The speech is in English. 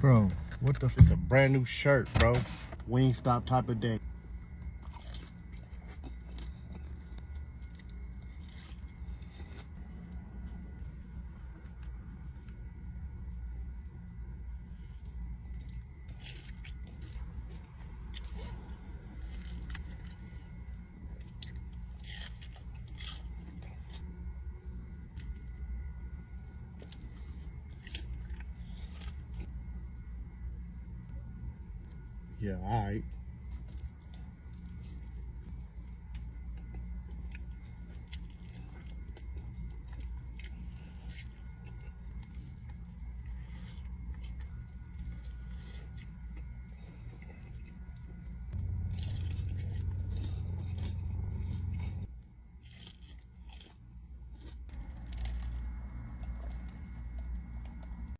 Bro, what the f? It's a brand new shirt, bro. Wingstop type of day. Yeah, all right.